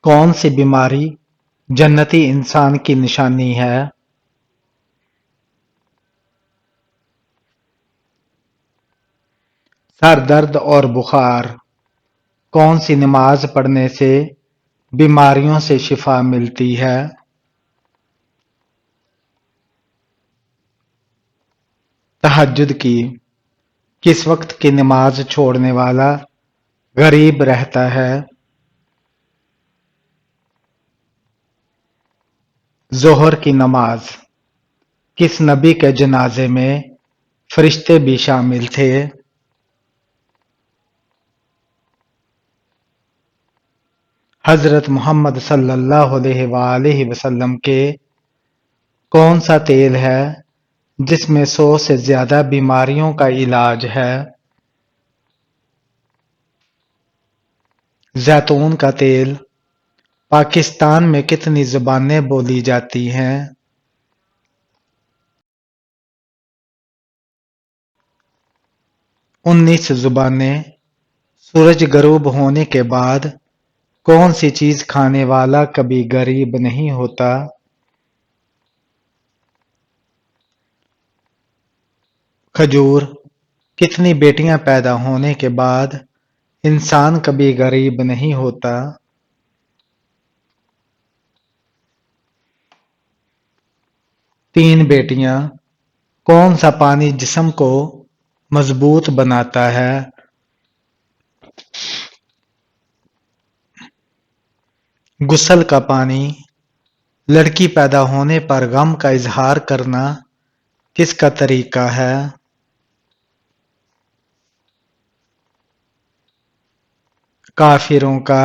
کون سی بیماری جنتی انسان کی نشانی ہے؟ سر درد اور بخار۔ کون سی نماز پڑھنے سے بیماریوں سے شفا ملتی ہے؟ تہجد کی۔ کس وقت کی نماز چھوڑنے والا غریب رہتا ہے؟ ظہر کی نماز۔ کس نبی کے جنازے میں فرشتے بھی شامل تھے؟ حضرت محمد صلی اللہ علیہ وآلہ وسلم کے کون سا تیل ہے جس میں 100 سے زیادہ بیماریوں کا علاج ہے؟ زیتون کا تیل۔ پاکستان میں کتنی زبانیں بولی جاتی ہیں؟ 19 زبانیں۔ سورج غروب ہونے کے بعد کون سی چیز کھانے والا کبھی غریب نہیں ہوتا؟ کھجور۔ کتنی بیٹیاں پیدا ہونے کے بعد انسان کبھی غریب نہیں ہوتا؟ 3 بیٹیاں۔ کون سا پانی جسم کو مضبوط بناتا ہے؟ غسل کا پانی۔ لڑکی پیدا ہونے پر غم کا اظہار کرنا کس کا طریقہ ہے؟ کافروں کا۔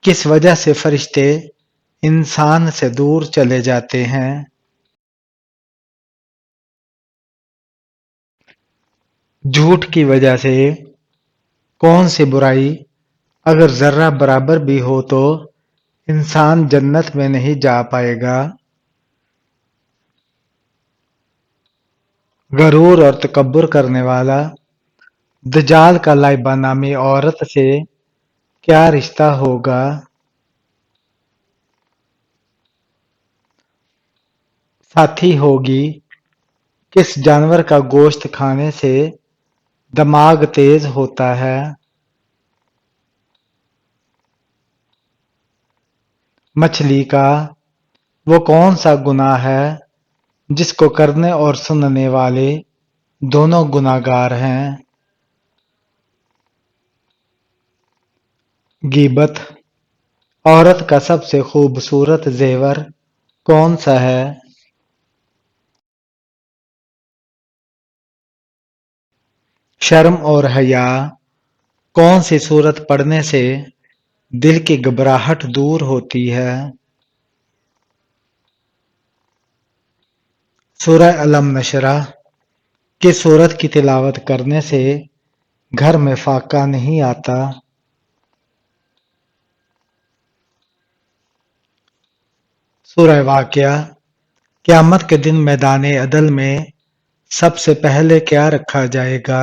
کس وجہ سے فرشتے انسان سے دور چلے جاتے ہیں؟ جھوٹ کی وجہ سے۔ کون سی برائی اگر ذرہ برابر بھی ہو تو انسان جنت میں نہیں جا پائے گا؟ غرور اور تکبر کرنے والا دجال کا لائبہ نامی عورت سے کیا رشتہ ہوگا؟ ساتھی ہوگی۔ کس جانور کا گوشت کھانے سے دماغ تیز ہوتا ہے؟ مچھلی کا۔ وہ کون سا گناہ ہے جس کو کرنے اور سننے والے دونوں گناہگار ہیں؟ غیبت۔ عورت کا سب سے خوبصورت زیور کون سا ہے؟ شرم اور حیا۔ کون سی سورت پڑھنے سے دل کی گھبراہٹ دور ہوتی ہے؟ سورہ الم نشرح۔ کس سورت کی تلاوت کرنے سے گھر میں فاقہ نہیں آتا؟ سورہ واقعہ۔ قیامت کے دن میدان عدل میں سب سے پہلے کیا رکھا جائے گا؟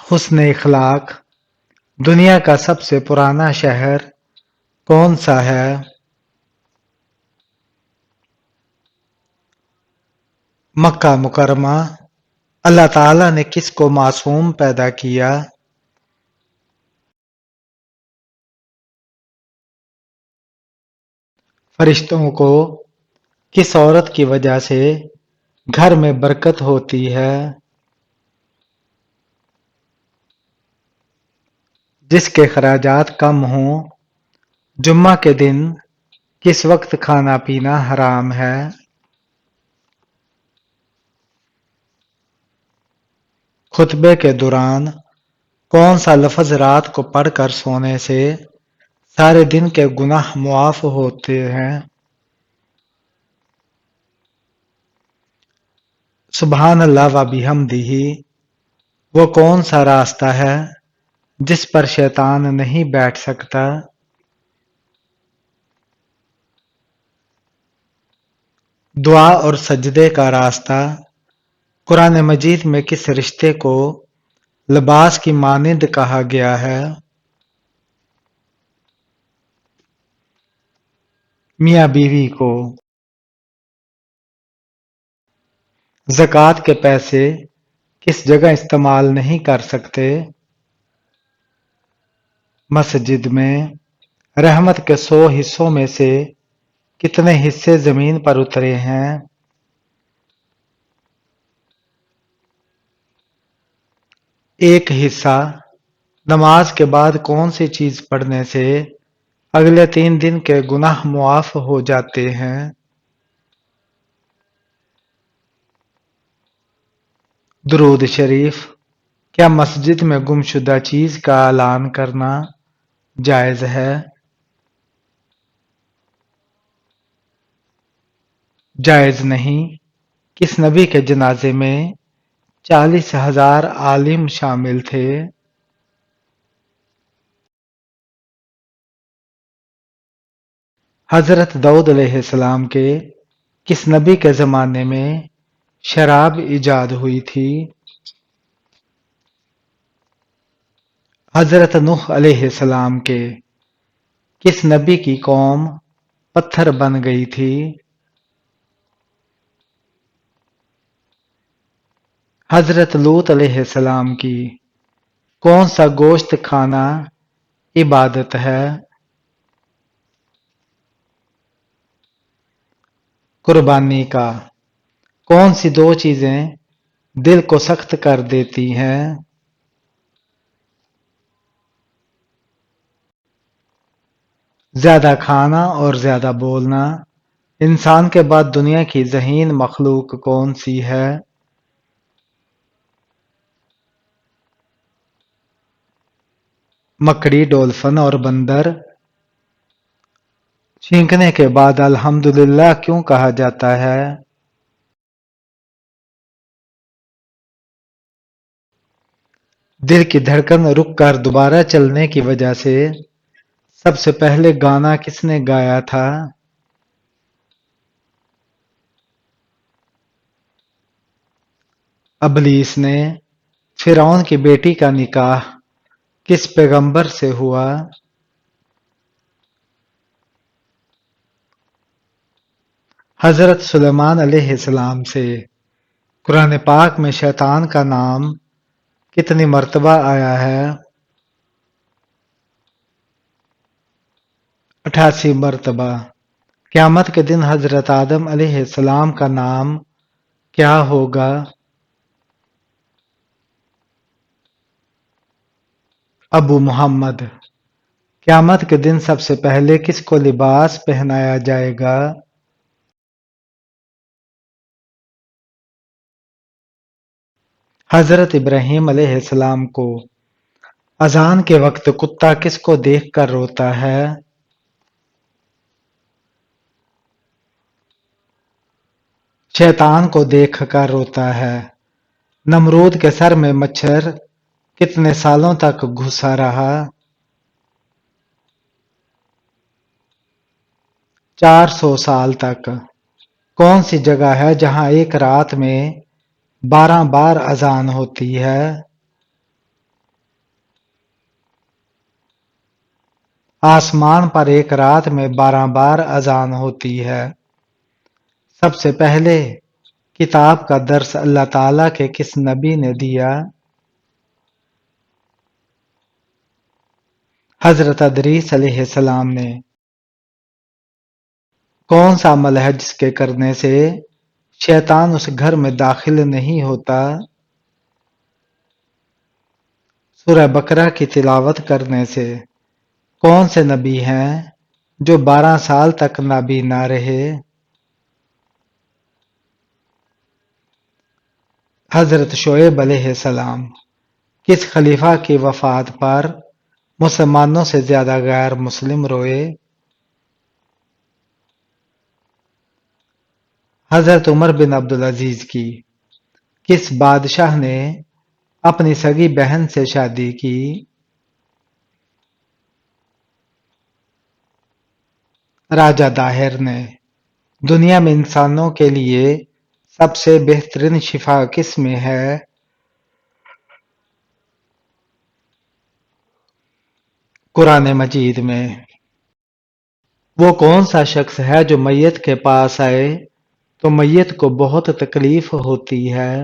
حسن اخلاق۔ دنیا کا سب سے پرانا شہر کون سا ہے؟ مکہ مکرمہ۔ اللہ تعالیٰ نے کس کو معصوم پیدا کیا؟ فرشتوں کو۔ کس عورت کی وجہ سے گھر میں برکت ہوتی ہے؟ جس کے خراجات کم ہوں۔ جمعہ کے دن کس وقت کھانا پینا حرام ہے؟ خطبے کے دوران کون سا لفظ رات کو پڑھ کر سونے سے سارے دن کے گناہ معاف ہوتے ہیں؟ سبحان اللہ و بحمدہ۔ وہ کون سا راستہ ہے جس پر شیطان نہیں بیٹھ سکتا؟ دعا اور سجدے کا راستہ۔ قرآن مجید میں کس رشتے کو لباس کی مانند کہا گیا ہے۔ میاں بیوی کو زکوٰۃ کے پیسے کس جگہ استعمال نہیں کر سکتے؟ مسجد میں۔ رحمت کے 100 حصوں میں سے کتنے حصے زمین پر اترے ہیں؟ ایک حصہ۔ نماز کے بعد کون سی چیز پڑھنے سے اگلے 3 دن کے گناہ معاف ہو جاتے ہیں؟ درود شریف۔ کیا مسجد میں گمشدہ چیز کا اعلان کرنا جائز ہے؟ جائز نہیں۔ کس نبی کے جنازے میں 40,000 عالم شامل تھے؟ حضرت داؤد علیہ السلام کے کس نبی کے زمانے میں شراب ایجاد ہوئی تھی؟ حضرت نوح علیہ السلام کے کس نبی کی قوم پتھر بن گئی تھی؟ حضرت لوط علیہ السلام کی کون سا گوشت کھانا عبادت ہے؟ قربانی کا۔ کون سی 2 چیزیں دل کو سخت کر دیتی ہیں؟ زیادہ کھانا اور زیادہ بولنا۔ انسان کے بعد دنیا کی ذہین مخلوق کون سی ہے؟ مکڑی، ڈولفن اور بندر۔ چھینکنے کے بعد الحمدللہ کیوں کہا جاتا ہے؟ دل کی دھڑکن رک کر دوبارہ چلنے کی وجہ سے سب سے پہلے گانا کس نے گایا تھا؟ ابلیس نے۔ فرعون کی بیٹی کا نکاح کس پیغمبر سے ہوا؟ حضرت سلیمان علیہ السلام سے قرآن پاک میں شیطان کا نام کتنی مرتبہ آیا ہے؟ 88 مرتبہ۔ قیامت کے دن حضرت آدم علیہ السلام کا نام کیا ہوگا؟ ابو محمد۔ قیامت کے دن سب سے پہلے کس کو لباس پہنایا جائے گا؟ حضرت ابراہیم علیہ السلام کو اذان کے وقت کتا کس کو دیکھ کر روتا ہے؟ شیطان کو دیکھ کر روتا ہے۔ نمرود کے سر میں مچھر کتنے سالوں تک گھسا رہا؟ 400 سال تک۔ کون سی جگہ ہے جہاں ایک رات میں 12 بار اذان ہوتی ہے؟ آسمان پر ایک رات میں 12 بار اذان ہوتی ہے۔ سب سے پہلے کتاب کا درس اللہ تعالیٰ کے کس نبی نے دیا؟ حضرت ادریس علیہ السلام نے۔ کون سا عمل ہے جس کے کرنے سے شیطان اس گھر میں داخل نہیں ہوتا؟ سورہ بقرہ کی تلاوت کرنے سے کون سے نبی ہیں جو 12 سال تک نبی نہ رہے؟ حضرت شعیب علیہ السلام۔ کس خلیفہ کی وفات پر مسلمانوں سے زیادہ غیر مسلم روئے؟ حضرت عمر بن عبدالعزیز کی کس بادشاہ نے اپنی سگی بہن سے شادی کی؟ راجہ داہر نے۔ دنیا میں انسانوں کے لیے سب سے بہترین شفا کس میں ہے؟ قرآن مجید میں وہ کون سا شخص ہے جو میت کے پاس آئے تو میت کو بہت تکلیف ہوتی ہے،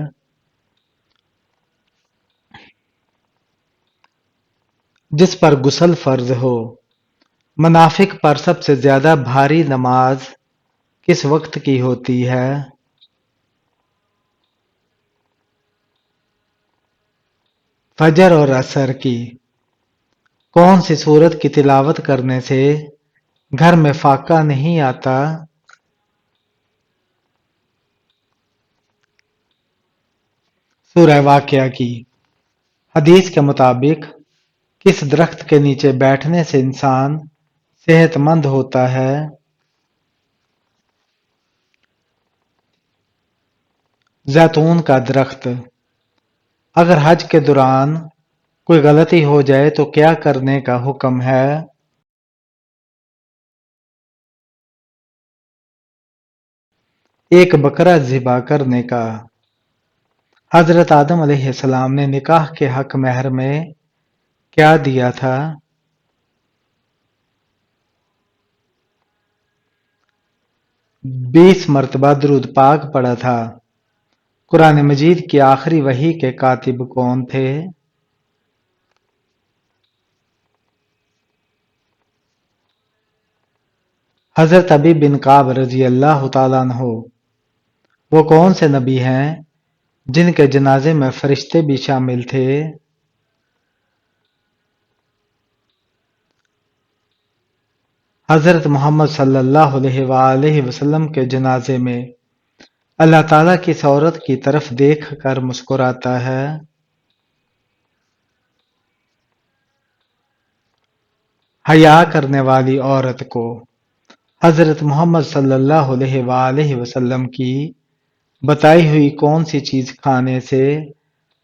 جس پر غسل فرض ہو؟ منافق پر سب سے زیادہ بھاری نماز کس وقت کی ہوتی ہے؟ فجر اور عصر کی۔ کون سی سورت کی تلاوت کرنے سے گھر میں فاقہ نہیں آتا؟ سورہ واقعہ کی۔ حدیث کے مطابق کس درخت کے نیچے بیٹھنے سے انسان صحت مند ہوتا ہے؟ زیتون کا درخت۔ اگر حج کے دوران کوئی غلطی ہو جائے تو کیا کرنے کا حکم ہے؟ ایک بکرا ذبح کرنے کا۔ حضرت آدم علیہ السلام نے نکاح کے حق مہر میں کیا دیا تھا؟ 20 مرتبہ درود پاک پڑھا تھا۔ قرآن مجید کی آخری وحی کے کاتب کون تھے؟ حضرت ابی بن کعب رضی اللہ تعالیٰ عنہ۔ وہ کون سے نبی ہیں جن کے جنازے میں فرشتے بھی شامل تھے؟ حضرت محمد صلی اللہ علیہ وآلہ وسلم کے جنازے میں اللہ تعالیٰ کس عورت کی طرف دیکھ کر مسکراتا ہے؟ حیا کرنے والی عورت کو حضرت محمد صلی اللہ علیہ وآلہ وسلم کی بتائی ہوئی کون سی چیز کھانے سے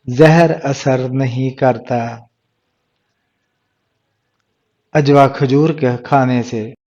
زہر اثر نہیں کرتا؟ اجوا کھجور کے کھانے سے۔